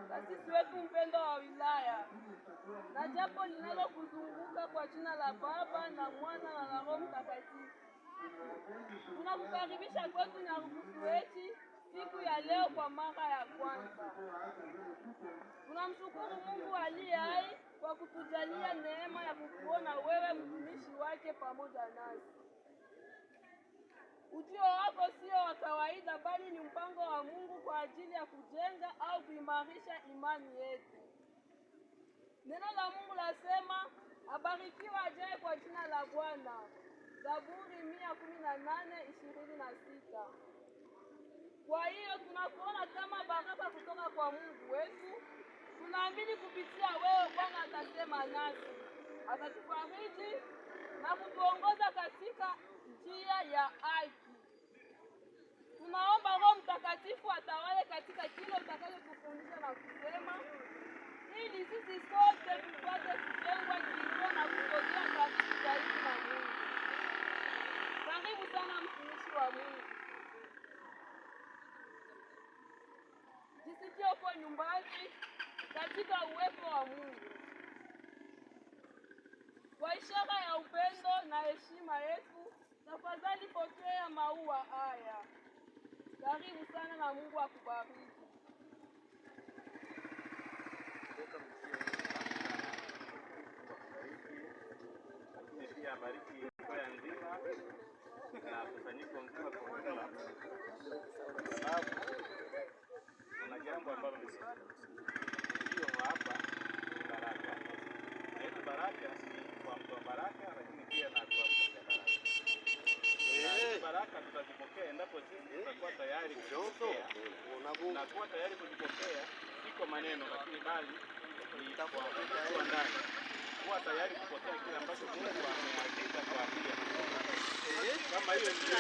Kasisi wetu mpendo wa wilaya, na jambo linalokuzunguka kwa jina la Baba na Mwana na Roho Mtakatifu, tunakukaribisha kwetu Nyarugusu siku ya leo kwa mara ya kwanza. Tunamshukuru Mungu aliye hai kwa kutujalia neema ya kukuona wewe mtumishi wake pamoja nasi. Ujio wako sio wa kawaida, bali ni mpango wa Mungu kwa ajili ya kujenga au kuimarisha imani yetu. Neno la Mungu lasema, abarikiwa ajaye kwa jina la Bwana. Zaburi 118:26. Kwa hiyo tunakuona kama baraka kutoka kwa Mungu wetu. Tunaamini kupitia wewe Bwana atasema nasi, atatufariji na kutuongoza katika njia ya haki. Tunaomba Roho Mtakatifu atawale katika kile utakachotufundisha na kusema, ili sisi sote tupate kujengwa kiroho na kusogea karibu zaidi na Mungu. Karibu sana mtumishi wa Mungu. Jisikie uko nyumbani katika uwepo wa Mungu. Kwa ishara ya upendo na heshima yetu, tafadhali pokea maua haya. Karibu sana na Mungu akubariki. Lakini pia abariki kwaya nzima na kusanyiko mzima kwa ujumla. Sababu kuna jambo ambalo ndio hapa baraka. Na hiyo baraka ni kwa mtu wa baraka, lakini pia na kwa mtu wa baraka. Baraka tutazipokea endapo sisi tutakuwa tayari kupokea. Unakuwa tayari kujipokea, si kwa maneno lakini bali ni kwa ndani. Kuwa tayari kupokea kile ambacho Mungu ameagiza kwa ajili ya kama hiyo ndio